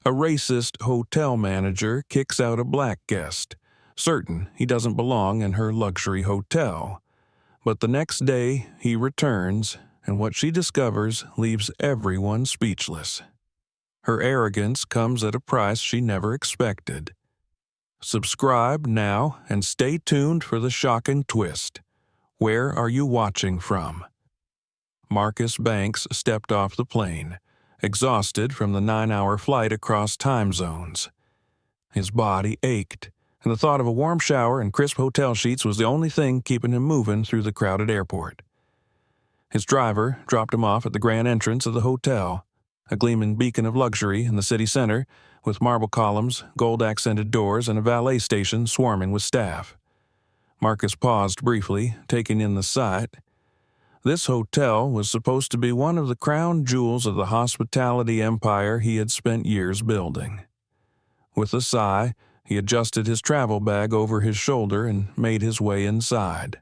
A racist hotel manager kicks out a black guest, certain he doesn't belong in her luxury hotel. But the next day, he returns, and what she discovers leaves everyone speechless. Her arrogance comes at a price she never expected. Subscribe now and stay tuned for the shocking twist. Where are you watching from? Marcus Banks stepped off the plane, exhausted from the 9-hour flight across time zones. His body ached, and the thought of a warm shower and crisp hotel sheets was the only thing keeping him moving through the crowded airport. His driver dropped him off at the grand entrance of the hotel, a gleaming beacon of luxury in the city center, with marble columns, gold-accented doors, and a valet station swarming with staff. Marcus paused briefly, taking in the sight. This hotel was supposed to be one of the crown jewels of the hospitality empire he had spent years building. With a sigh, he adjusted his travel bag over his shoulder and made his way inside.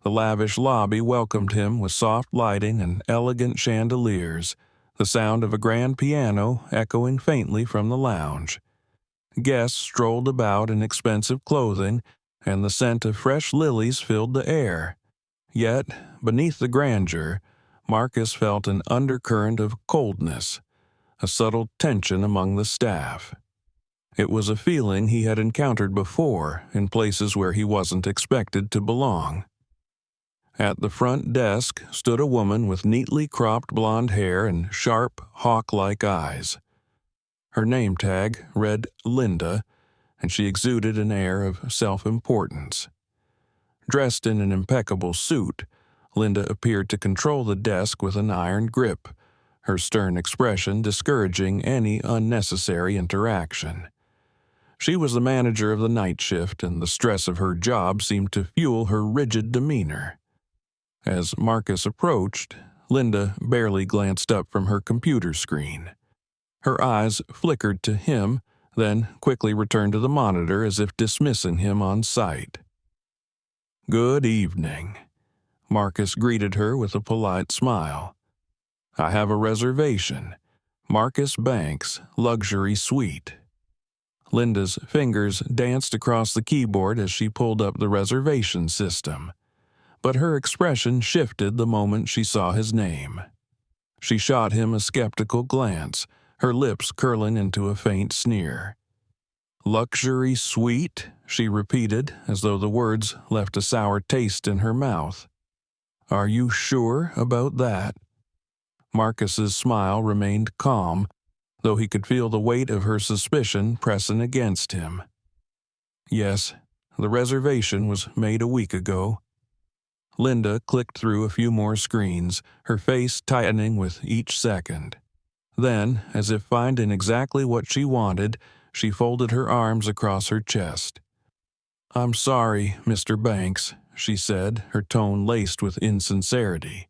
The lavish lobby welcomed him with soft lighting and elegant chandeliers, the sound of a grand piano echoing faintly from the lounge. Guests strolled about in expensive clothing, and the scent of fresh lilies filled the air. Yet, beneath the grandeur, Marcus felt an undercurrent of coldness, a subtle tension among the staff. It was a feeling he had encountered before in places where he wasn't expected to belong. At the front desk stood a woman with neatly cropped blonde hair and sharp, hawk-like eyes. Her name tag read Linda, and she exuded an air of self-importance. Dressed in an impeccable suit, Linda appeared to control the desk with an iron grip, her stern expression discouraging any unnecessary interaction. She was the manager of the night shift, and the stress of her job seemed to fuel her rigid demeanor. As Marcus approached, Linda barely glanced up from her computer screen. Her eyes flickered to him, then quickly returned to the monitor as if dismissing him on sight. "Good evening." Marcus greeted her with a polite smile. "I have a reservation. Marcus Banks, Luxury Suite." Linda's fingers danced across the keyboard as she pulled up the reservation system, but her expression shifted the moment she saw his name. She shot him a skeptical glance, her lips curling into a faint sneer. "Luxury Suite?" she repeated, as though the words left a sour taste in her mouth. "Are you sure about that?" Marcus's smile remained calm, though he could feel the weight of her suspicion pressing against him. "Yes, the reservation was made a week ago." Linda clicked through a few more screens, her face tightening with each second. Then, as if finding exactly what she wanted, she folded her arms across her chest. "I'm sorry, Mr. Banks," she said, her tone laced with insincerity.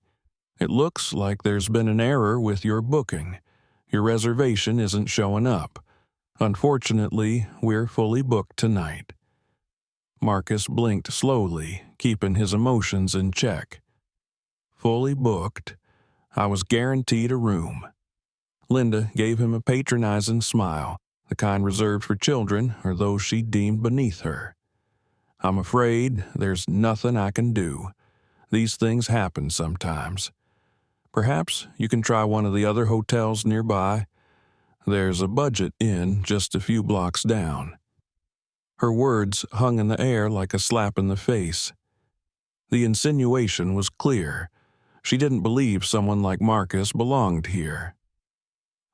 "It looks like there's been an error with your booking. Your reservation isn't showing up. Unfortunately, we're fully booked tonight." Marcus blinked slowly, keeping his emotions in check. "Fully booked? I was guaranteed a room." Linda gave him a patronizing smile, the kind reserved for children or those she deemed beneath her. "I'm afraid there's nothing I can do. These things happen sometimes. Perhaps you can try one of the other hotels nearby. There's a budget inn just a few blocks down." Her words hung in the air like a slap in the face. The insinuation was clear. She didn't believe someone like Marcus belonged here.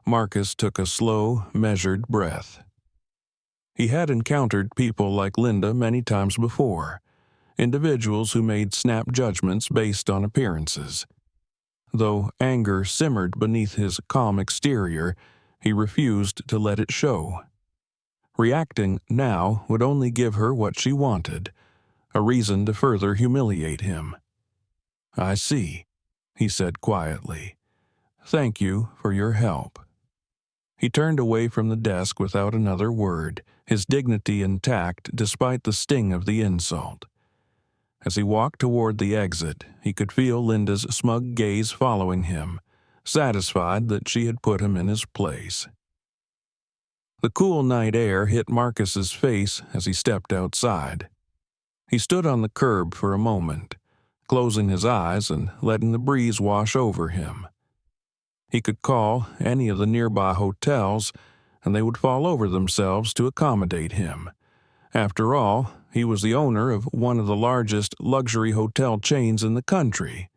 Marcus took a slow, measured breath. He had encountered people like Linda many times before, individuals who made snap judgments based on appearances. Though anger simmered beneath his calm exterior, he refused to let it show. Reacting now would only give her what she wanted, a reason to further humiliate him. "I see," he said quietly. "Thank you for your help." He turned away from the desk without another word, his dignity intact despite the sting of the insult. As he walked toward the exit, he could feel Linda's smug gaze following him, satisfied that she had put him in his place. The cool night air hit Marcus's face as he stepped outside. He stood on the curb for a moment, closing his eyes and letting the breeze wash over him. He could call any of the nearby hotels, and they would fall over themselves to accommodate him. After all, he was the owner of one of the largest luxury hotel chains in the country.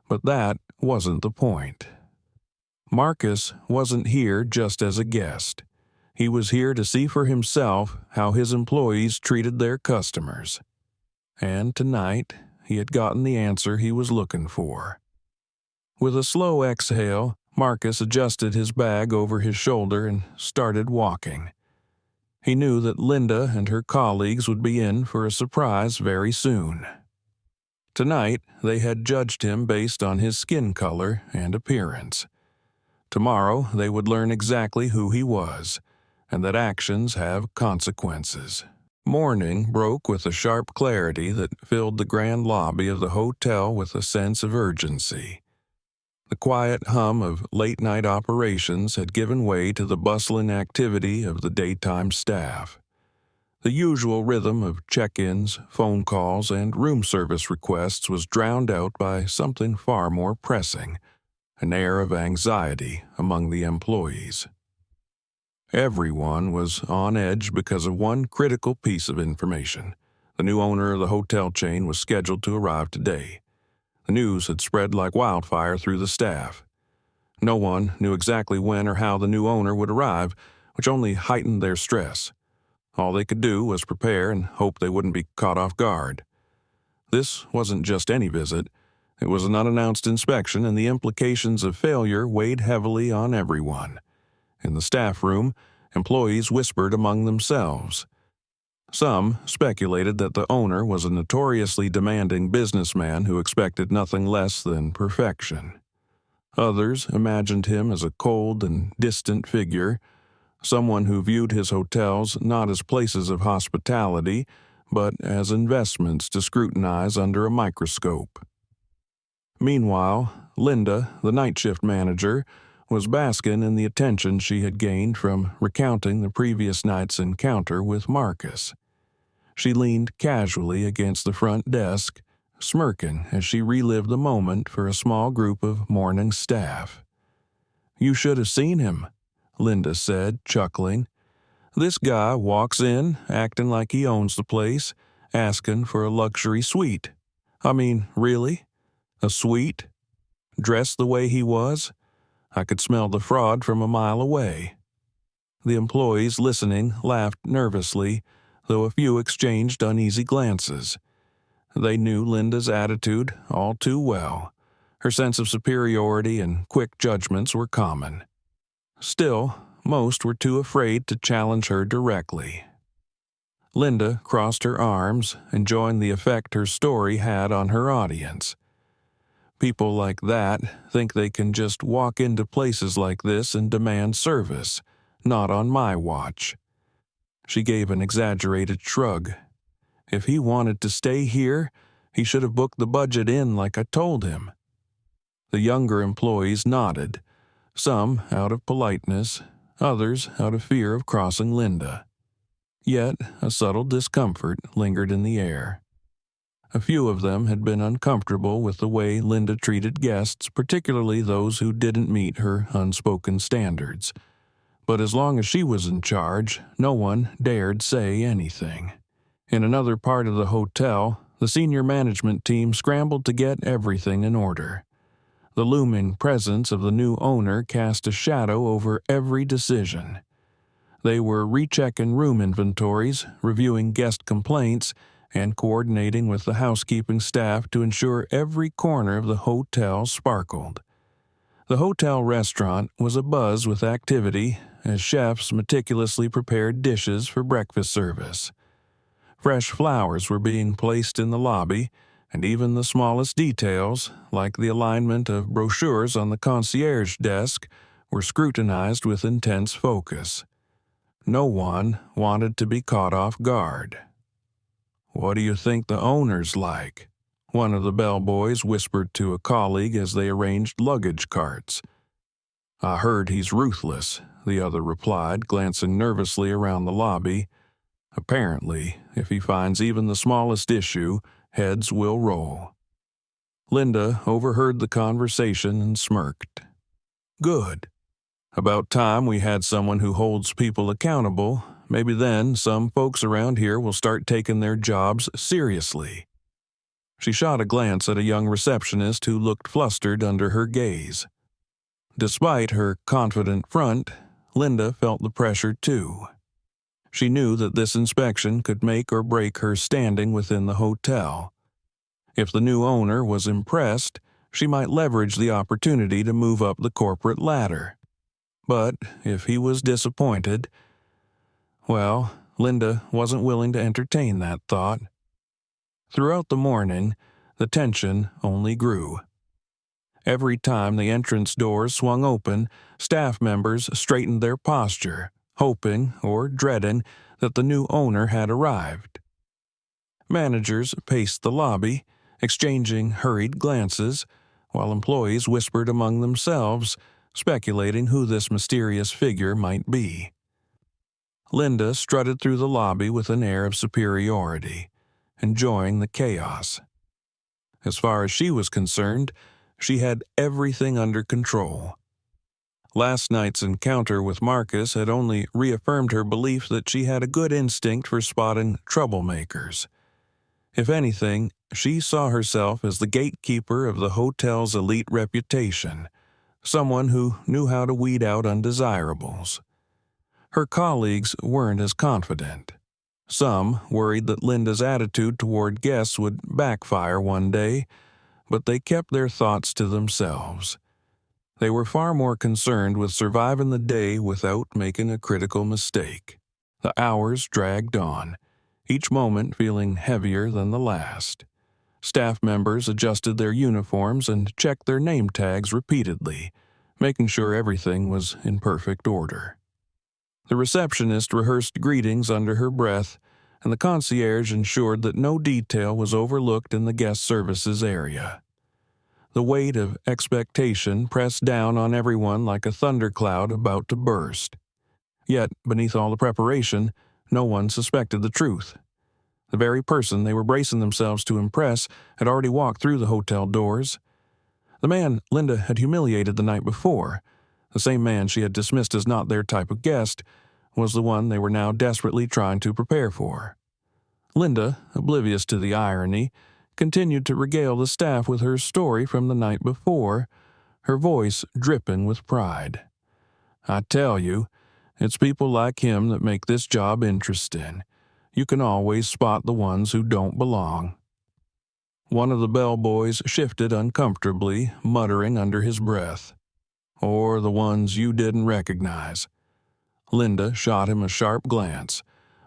But that wasn't the point. Marcus wasn't here just as a guest. He was here to see for himself how his employees treated their customers. And tonight, he had gotten the answer he was looking for. With a slow exhale, Marcus adjusted his bag over his shoulder and started walking. He knew that Linda and her colleagues would be in for a surprise very soon. Tonight, they had judged him based on his skin color and appearance. Tomorrow, they would learn exactly who he was, and that actions have consequences. Morning broke with a sharp clarity that filled the grand lobby of the hotel with a sense of urgency. The quiet hum of late-night operations had given way to the bustling activity of the daytime staff. The usual rhythm of check-ins, phone calls, and room service requests was drowned out by something far more pressing, an air of anxiety among the employees. Everyone was on edge because of one critical piece of information. The new owner of the hotel chain was scheduled to arrive today. The news had spread like wildfire through the staff. No one knew exactly when or how the new owner would arrive, which only heightened their stress. All they could do was prepare and hope they wouldn't be caught off guard. This wasn't just any visit. It was an unannounced inspection, and the implications of failure weighed heavily on everyone. In the staff room, employees whispered among themselves. Some speculated that the owner was a notoriously demanding businessman who expected nothing less than perfection. Others imagined him as a cold and distant figure, someone who viewed his hotels not as places of hospitality, but as investments to scrutinize under a microscope. Meanwhile, Linda, the night shift manager, was basking in the attention she had gained from recounting the previous night's encounter with Marcus. She leaned casually against the front desk, smirking as she relived the moment for a small group of morning staff. "You should have seen him," Linda said, chuckling. "This guy walks in, acting like he owns the place, asking for a luxury suite. I mean, really? A suite? Dressed the way he was? I could smell the fraud from a mile away." The employees listening laughed nervously, though a few exchanged uneasy glances. They knew Linda's attitude all too well. Her sense of superiority and quick judgments were common. Still, most were too afraid to challenge her directly. Linda crossed her arms, enjoying the effect her story had on her audience. People like that think they can just walk into places like this and demand service, not on my watch. She gave an exaggerated shrug. If he wanted to stay here, he should have booked the budget in like I told him. The younger employees nodded, some out of politeness, others out of fear of crossing Linda. Yet a subtle discomfort lingered in the air. A few of them had been uncomfortable with the way Linda treated guests, particularly those who didn't meet her unspoken standards. But as long as she was in charge, no one dared say anything. In another part of the hotel, the senior management team scrambled to get everything in order. The looming presence of the new owner cast a shadow over every decision. They were rechecking room inventories, reviewing guest complaints, and coordinating with the housekeeping staff to ensure every corner of the hotel sparkled. The hotel restaurant was abuzz with activity as chefs meticulously prepared dishes for breakfast service. Fresh flowers were being placed in the lobby, and even the smallest details, like the alignment of brochures on the concierge desk, were scrutinized with intense focus. No one wanted to be caught off guard. "What do you think the owner's like?" one of the bellboys whispered to a colleague as they arranged luggage carts. "I heard he's ruthless," the other replied, glancing nervously around the lobby. Apparently, if he finds even the smallest issue, heads will roll. Linda overheard the conversation and smirked. Good. About time we had someone who holds people accountable. Maybe then some folks around here will start taking their jobs seriously. She shot a glance at a young receptionist who looked flustered under her gaze. Despite her confident front, Linda felt the pressure too. She knew that this inspection could make or break her standing within the hotel. If the new owner was impressed, she might leverage the opportunity to move up the corporate ladder. But if he was disappointed, well, Linda wasn't willing to entertain that thought. Throughout the morning, the tension only grew. Every time the entrance doors swung open, staff members straightened their posture, hoping or dreading that the new owner had arrived. Managers paced the lobby, exchanging hurried glances, while employees whispered among themselves, speculating who this mysterious figure might be. Linda strutted through the lobby with an air of superiority, enjoying the chaos. As far as she was concerned, she had everything under control. Last night's encounter with Marcus had only reaffirmed her belief that she had a good instinct for spotting troublemakers. If anything, she saw herself as the gatekeeper of the hotel's elite reputation, someone who knew how to weed out undesirables. Her colleagues weren't as confident. Some worried that Linda's attitude toward guests would backfire one day, but they kept their thoughts to themselves. They were far more concerned with surviving the day without making a critical mistake. The hours dragged on, each moment feeling heavier than the last. Staff members adjusted their uniforms and checked their name tags repeatedly, making sure everything was in perfect order. The receptionist rehearsed greetings under her breath, and the concierge ensured that no detail was overlooked in the guest services area. The weight of expectation pressed down on everyone like a thundercloud about to burst. Yet, beneath all the preparation, no one suspected the truth. The very person they were bracing themselves to impress had already walked through the hotel doors. The man Linda had humiliated the night before, the same man she had dismissed as not their type of guest, was the one they were now desperately trying to prepare for. Linda, oblivious to the irony, continued to regale the staff with her story from the night before, her voice dripping with pride. I tell you, it's people like him that make this job interesting. You can always spot the ones who don't belong. One of the bellboys shifted uncomfortably, muttering under his breath. Or the ones you didn't recognize. Linda shot him a sharp glance,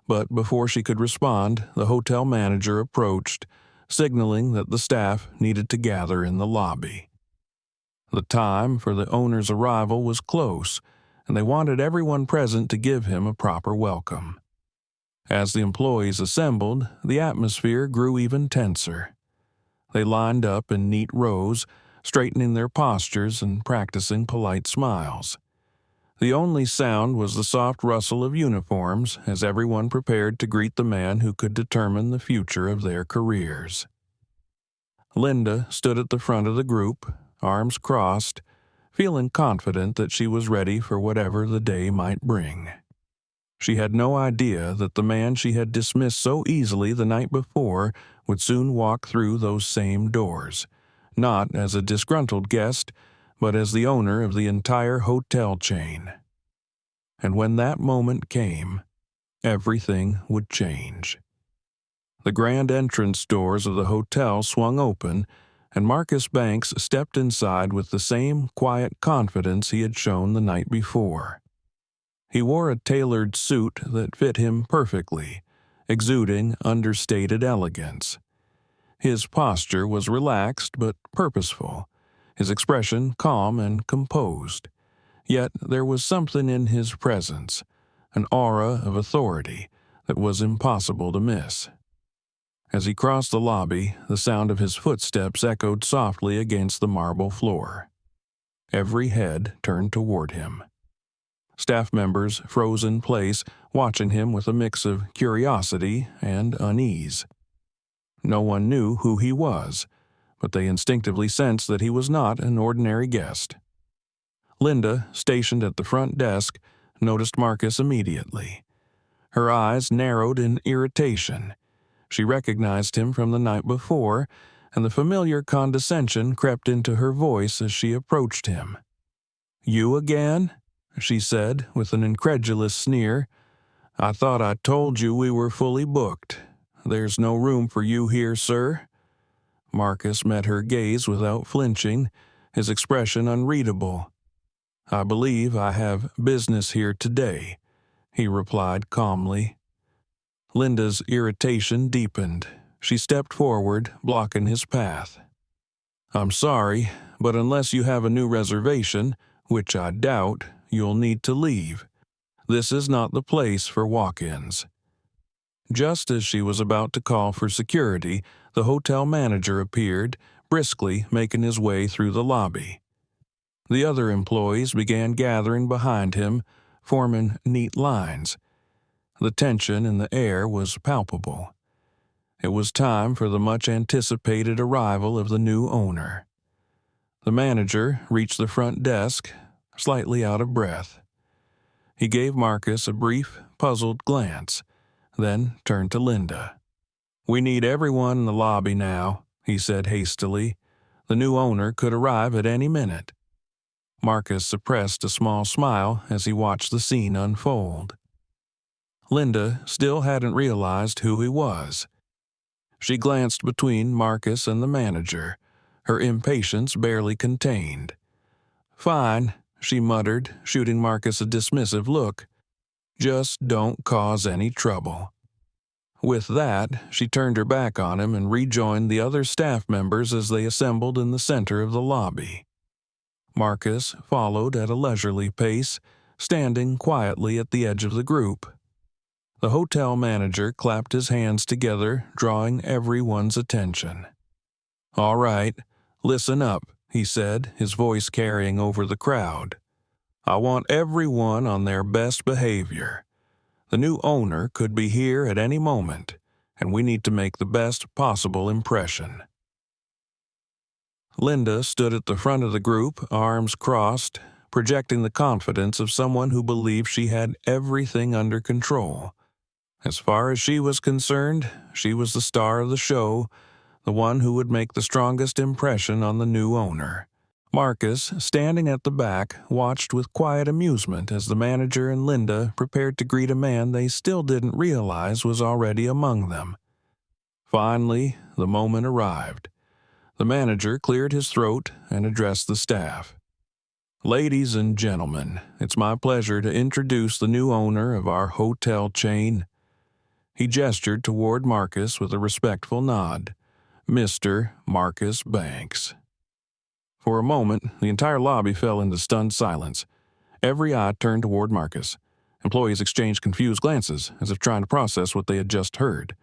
but before she could respond, the hotel manager approached, signaling that the staff needed to gather in the lobby. The time for the owner's arrival was close, and they wanted everyone present to give him a proper welcome. As the employees assembled, the atmosphere grew even tenser. They lined up in neat rows, straightening their postures and practicing polite smiles. The only sound was the soft rustle of uniforms as everyone prepared to greet the man who could determine the future of their careers. Linda stood at the front of the group, arms crossed, feeling confident that she was ready for whatever the day might bring. She had no idea that the man she had dismissed so easily the night before would soon walk through those same doors, not as a disgruntled guest, but as the owner of the entire hotel chain. And when that moment came, everything would change. The grand entrance doors of the hotel swung open, and Marcus Banks stepped inside with the same quiet confidence he had shown the night before. He wore a tailored suit that fit him perfectly, exuding understated elegance. His posture was relaxed but purposeful, his expression calm and composed. Yet there was something in his presence, an aura of authority, that was impossible to miss. As he crossed the lobby, the sound of his footsteps echoed softly against the marble floor. Every head turned toward him. staff members froze in place, watching him with a mix of curiosity and unease. No one knew who he was, but they instinctively sensed that he was not an ordinary guest. Linda, stationed at the front desk, noticed Marcus immediately. Her eyes narrowed in irritation. She recognized him from the night before, and the familiar condescension crept into her voice as she approached him. "You again?" she said, with an incredulous sneer. "I thought I told you we were fully booked. There's no room for you here, sir." Marcus met her gaze without flinching, his expression unreadable. "I believe I have business here today," he replied calmly. Linda's irritation deepened. She stepped forward, blocking his path. "I'm sorry, but unless you have a new reservation, which I doubt, you'll need to leave. This is not the place for walk-ins." Just as she was about to call for security, the hotel manager appeared, briskly making his way through the lobby. The other employees began gathering behind him, forming neat lines. The tension in the air was palpable. It was time for the much-anticipated arrival of the new owner. The manager reached the front desk, slightly out of breath. He gave Marcus a brief, puzzled glance, then turned to Linda. "We need everyone in the lobby now," he said hastily. "The new owner could arrive at any minute." Marcus suppressed a small smile as he watched the scene unfold. Linda still hadn't realized who he was. She glanced between Marcus and the manager, her impatience barely contained. "Fine," she muttered, shooting Marcus a dismissive look. "Just don't cause any trouble." With that, she turned her back on him and rejoined the other staff members as they assembled in the center of the lobby. Marcus followed at a leisurely pace, standing quietly at the edge of the group. The hotel manager clapped his hands together, drawing everyone's attention. "All right, listen up," he said, his voice carrying over the crowd. "I want everyone on their best behavior. The new owner could be here at any moment, and we need to make the best possible impression." Linda stood at the front of the group, arms crossed, projecting the confidence of someone who believed she had everything under control. As far as she was concerned, she was the star of the show, the one who would make the strongest impression on the new owner. Marcus, standing at the back, watched with quiet amusement as the manager and Linda prepared to greet a man they still didn't realize was already among them. Finally, the moment arrived. The manager cleared his throat and addressed the staff. "Ladies and gentlemen, it's my pleasure to introduce the new owner of our hotel chain." He gestured toward Marcus with a respectful nod. "Mr. Marcus Banks." For a moment, the entire lobby fell into stunned silence. Every eye turned toward Marcus. Employees exchanged confused glances, as if trying to process what they had just heard.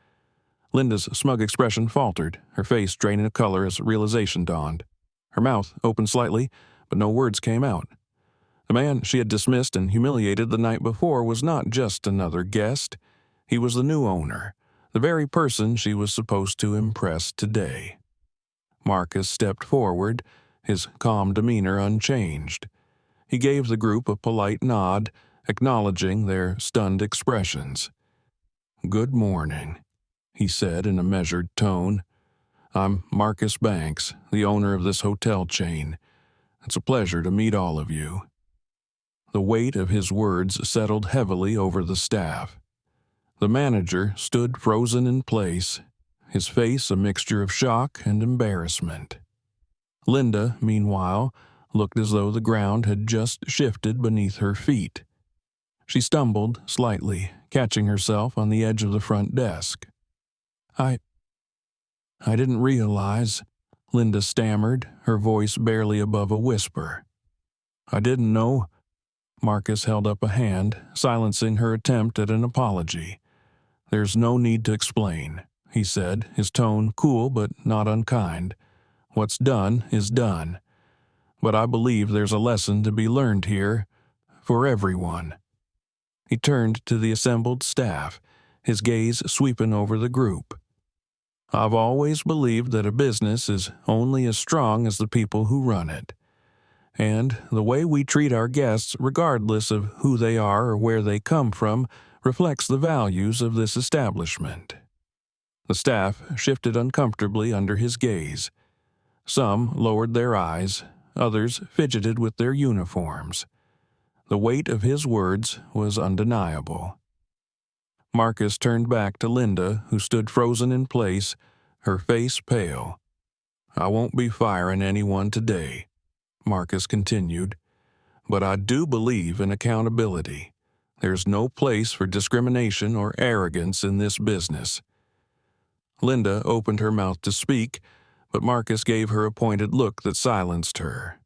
Linda's smug expression faltered, her face draining of color as realization dawned. Her mouth opened slightly, but no words came out. The man she had dismissed and humiliated the night before was not just another guest. He was the new owner, the very person she was supposed to impress today. Marcus stepped forward, his calm demeanor unchanged. He gave the group a polite nod, acknowledging their stunned expressions. "Good morning," he said in a measured tone. "I'm Marcus Banks, the owner of this hotel chain. It's a pleasure to meet all of you." The weight of his words settled heavily over the staff. The manager stood frozen in place, his face a mixture of shock and embarrassment. Linda, meanwhile, looked as though the ground had just shifted beneath her feet. She stumbled slightly, catching herself on the edge of the front desk. I didn't realize," Linda stammered, her voice barely above a whisper. "I didn't know." Marcus held up a hand, silencing her attempt at an apology. "There's no need to explain," he said, his tone cool but not unkind. "What's done is done. But I believe there's a lesson to be learned here. for everyone. He turned to the assembled staff, his gaze sweeping over the group. I've always believed that a business is only as strong as the people who run it. And the way we treat our guests, regardless of who they are or where they come from, reflects the values of this establishment. The staff shifted uncomfortably under his gaze. Some lowered their eyes, others fidgeted with their uniforms. The weight of his words was undeniable. Marcus turned back to Linda, who stood frozen in place, her face pale. "I won't be firing anyone today," Marcus continued, "but I do believe in accountability. There's no place for discrimination or arrogance in this business." Linda opened her mouth to speak, but Marcus gave her a pointed look that silenced her.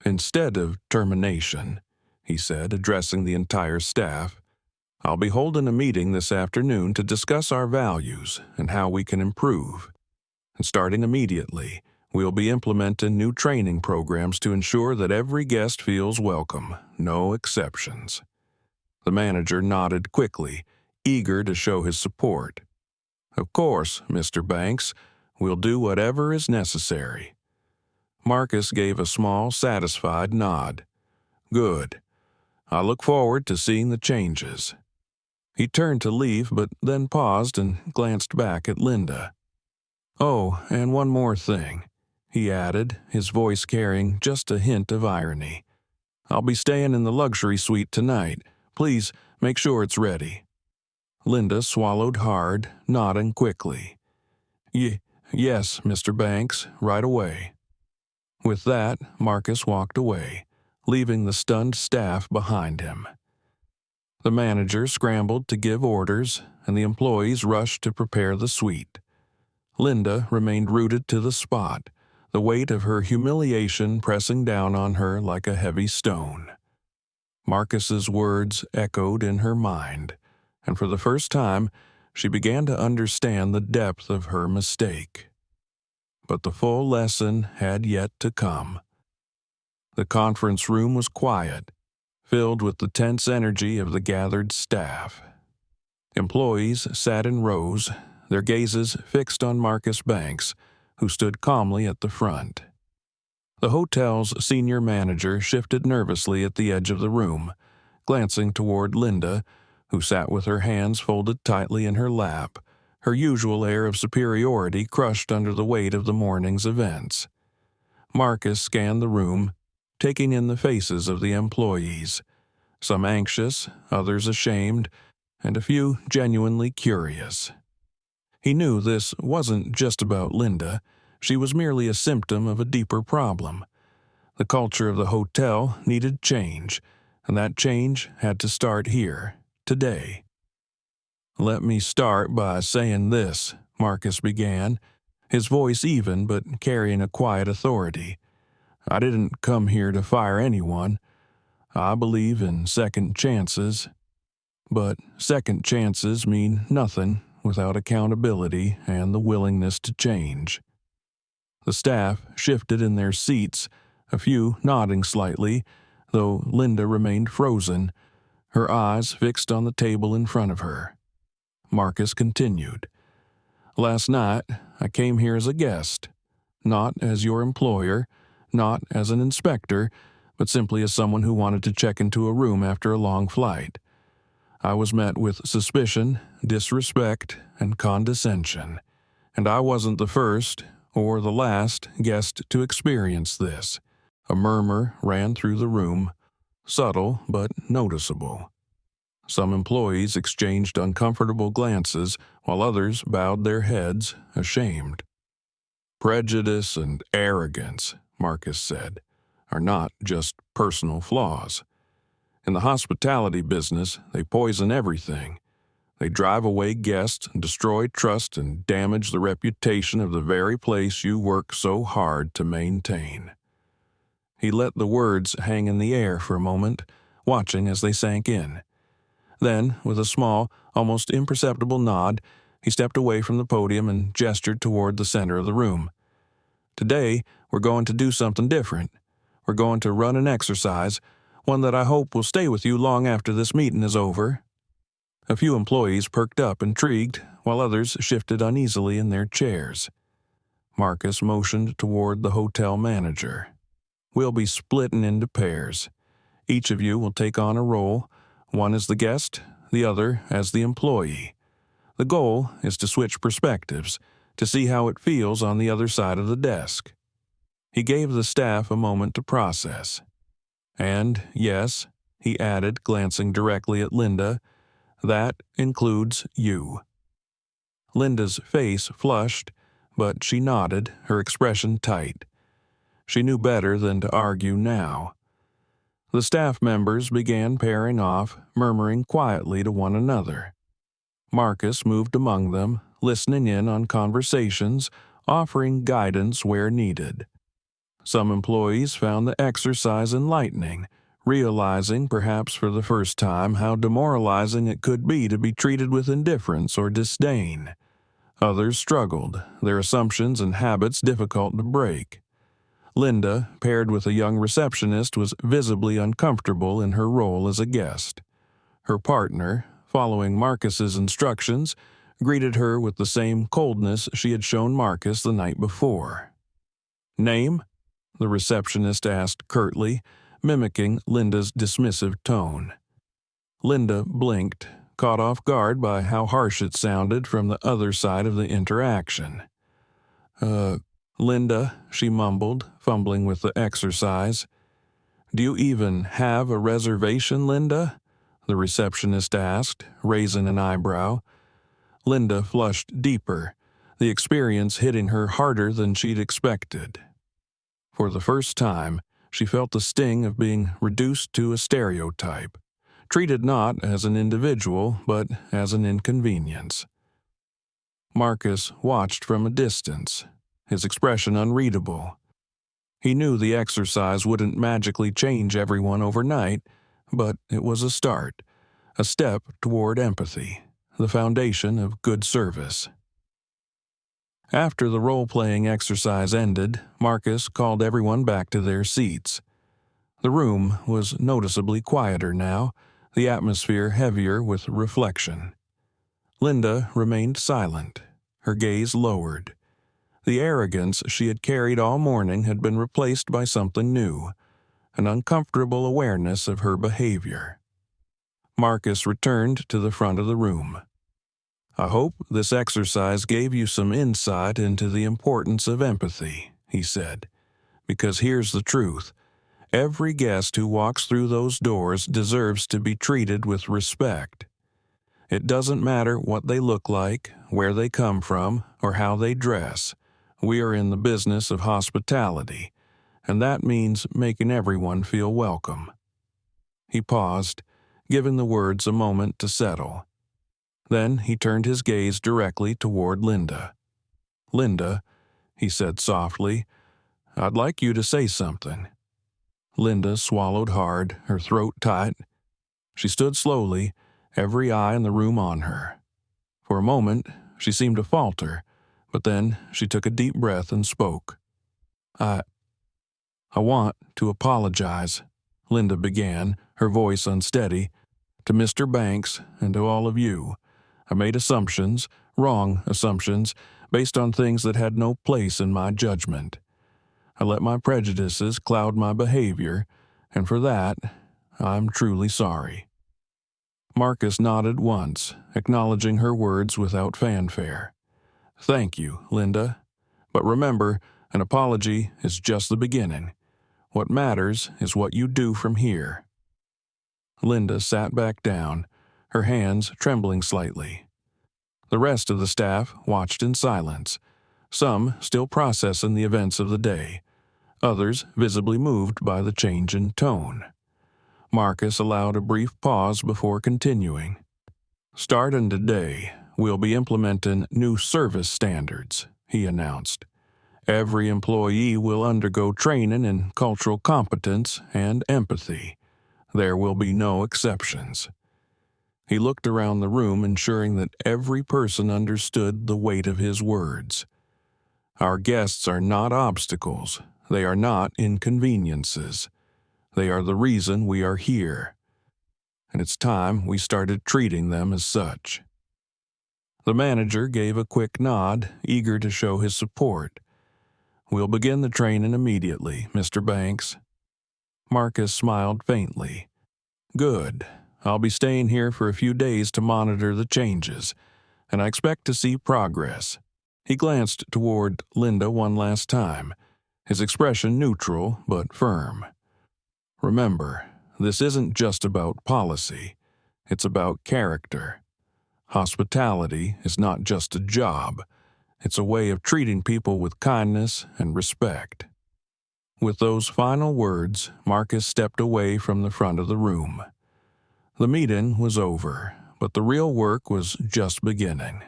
"Instead of termination," he said, addressing the entire staff, "I'll be holding a meeting this afternoon to discuss our values and how we can improve. And starting immediately, we'll be implementing new training programs to ensure that every guest feels welcome, no exceptions." The manager nodded quickly, eager to show his support. "Of course, Mr. Banks, we'll do whatever is necessary." Marcus gave a small, satisfied nod. "Good. I look forward to seeing the changes." He turned to leave, but then paused and glanced back at Linda. "Oh, and one more thing," he added, his voice carrying just a hint of irony. "I'll be staying in the luxury suite tonight. Please make sure it's ready." Linda swallowed hard, nodding quickly. Yes, Mr. Banks, right away." With that, Marcus walked away, leaving the stunned staff behind him. The manager scrambled to give orders, and the employees rushed to prepare the suite. Linda remained rooted to the spot, the weight of her humiliation pressing down on her like a heavy stone. Marcus's words echoed in her mind, and for the first time, she began to understand the depth of her mistake. But the full lesson had yet to come. The conference room was quiet, filled with the tense energy of the gathered staff. Employees sat in rows, their gazes fixed on Marcus Banks, who stood calmly at the front. The hotel's senior manager shifted nervously at the edge of the room, glancing toward Linda, who sat with her hands folded tightly in her lap, her usual air of superiority crushed under the weight of the morning's events. Marcus scanned the room, taking in the faces of the employees, some anxious, others ashamed, and a few genuinely curious. He knew this wasn't just about Linda. She was merely a symptom of a deeper problem. The culture of the hotel needed change, and that change had to start here, today. "Let me start by saying this," Marcus began, his voice even but carrying a quiet authority. "I didn't come here to fire anyone. I believe in second chances. But second chances mean nothing without accountability and the willingness to change." The staff shifted in their seats, a few nodding slightly, though Linda remained frozen, her eyes fixed on the table in front of her. Marcus continued. "Last night, I came here as a guest, not as your employer, not as an inspector, but simply as someone who wanted to check into a room after a long flight. I was met with suspicion, disrespect, and condescension, and I wasn't the first or the last guest to experience this." A murmur ran through the room, subtle but noticeable. Some employees exchanged uncomfortable glances, while others bowed their heads, ashamed. "Prejudice and arrogance," Marcus said, "are not just personal flaws. In the hospitality business, they poison everything. They drive away guests, destroy trust, and damage the reputation of the very place you work so hard to maintain." He let the words hang in the air for a moment, watching as they sank in. Then, with a small, almost imperceptible nod, he stepped away from the podium and gestured toward the center of the room. "Today, we're going to do something different. We're going to run an exercise. one that I hope will stay with you long after this meeting is over." A few employees perked up, intrigued, while others shifted uneasily in their chairs. Marcus motioned toward the hotel manager. "We'll be splitting into pairs. Each of you will take on a role, one as the guest, the other as the employee. The goal is to switch perspectives, to see how it feels on the other side of the desk." He gave the staff a moment to process. "And yes," he added, glancing directly at Linda, "that includes you." Linda's face flushed, but she nodded, her expression tight. She knew better than to argue now. The staff members began pairing off, murmuring quietly to one another. Marcus moved among them, listening in on conversations, offering guidance where needed. Some employees found the exercise enlightening, realizing perhaps for the first time how demoralizing it could be to be treated with indifference or disdain. Others struggled, their assumptions and habits difficult to break. Linda, paired with a young receptionist, was visibly uncomfortable in her role as a guest. Her partner, following Marcus's instructions, greeted her with the same coldness she had shown Marcus the night before. "Name?" the receptionist asked curtly, mimicking Linda's dismissive tone. Linda blinked, caught off guard by how harsh it sounded from the other side of the interaction. Linda," she mumbled, fumbling with the exercise. "Do you even have a reservation, Linda?" the receptionist asked, raising an eyebrow. Linda flushed deeper, the experience hitting her harder than she'd expected. For the first time, she felt the sting of being reduced to a stereotype, treated not as an individual, but as an inconvenience. Marcus watched from a distance, his expression unreadable. He knew the exercise wouldn't magically change everyone overnight, but it was a start, a step toward empathy, the foundation of good service. After the role-playing exercise ended, Marcus called everyone back to their seats. The room was noticeably quieter now, the atmosphere heavier with reflection. Linda remained silent, her gaze lowered. The arrogance she had carried all morning had been replaced by something new, an uncomfortable awareness of her behavior. Marcus returned to the front of the room. "I hope this exercise gave you some insight into the importance of empathy," he said, "because here's the truth. Every guest who walks through those doors deserves to be treated with respect. It doesn't matter what they look like, where they come from, or how they dress. We are in the business of hospitality, and that means making everyone feel welcome." He paused, giving the words a moment to settle. Then he turned his gaze directly toward Linda. "Linda," he said softly, "I'd like you to say something." Linda swallowed hard, her throat tight. She stood slowly, every eye in the room on her. For a moment, she seemed to falter, but then she took a deep breath and spoke. I want to apologize," Linda began, her voice unsteady, "to Mr. Banks and to all of you. I made assumptions, wrong assumptions, based on things that had no place in my judgment. I let my prejudices cloud my behavior, and for that, I'm truly sorry." Marcus nodded once, acknowledging her words without fanfare. "Thank you, Linda. But remember, an apology is just the beginning. What matters is what you do from here." Linda sat back down, her hands trembling slightly. The rest of the staff watched in silence, some still processing the events of the day, others visibly moved by the change in tone. Marcus allowed a brief pause before continuing. "Starting today, we'll be implementing new service standards," he announced. "Every employee will undergo training in cultural competence and empathy. There will be no exceptions." He looked around the room, ensuring that every person understood the weight of his words. "Our guests are not obstacles. They are not inconveniences. They are the reason we are here, and it's time we started treating them as such." The manager gave a quick nod, eager to show his support. "We'll begin the training immediately, Mr. Banks." Marcus smiled faintly. "Good. I'll be staying here for a few days to monitor the changes, and I expect to see progress." He glanced toward Linda one last time, his expression neutral but firm. "Remember, this isn't just about policy. It's about character. Hospitality is not just a job. It's a way of treating people with kindness and respect." With those final words, Marcus stepped away from the front of the room. The meeting was over, but the real work was just beginning.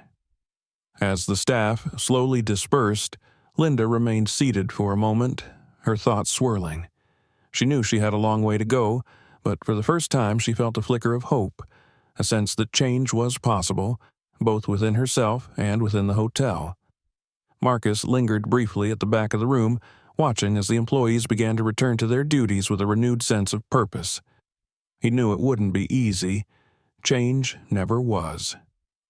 As the staff slowly dispersed, Linda remained seated for a moment, her thoughts swirling. She knew she had a long way to go, but for the first time she felt a flicker of hope, a sense that change was possible, both within herself and within the hotel. Marcus lingered briefly at the back of the room, watching as the employees began to return to their duties with a renewed sense of purpose. He knew it wouldn't be easy. Change never was.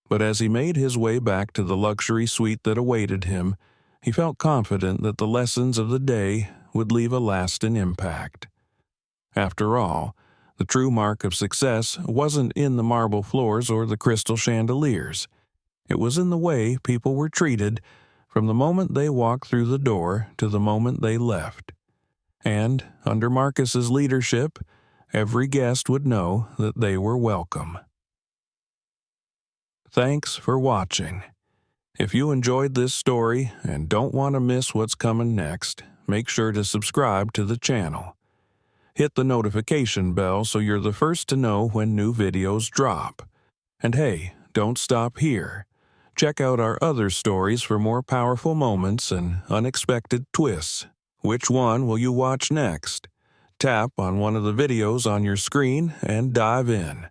But as he made his way back to the luxury suite that awaited him, he felt confident that the lessons of the day would leave a lasting impact. After all, the true mark of success wasn't in the marble floors or the crystal chandeliers. It was in the way people were treated from the moment they walked through the door to the moment they left. And, under Marcus's leadership, every guest would know that they were welcome. Thanks for watching. If you enjoyed this story and don't want to miss what's coming next, make sure to subscribe to the channel. Hit the notification bell so you're the first to know when new videos drop. And hey, don't stop here. Check out our other stories for more powerful moments and unexpected twists. Which one will you watch next? Tap on one of the videos on your screen and dive in.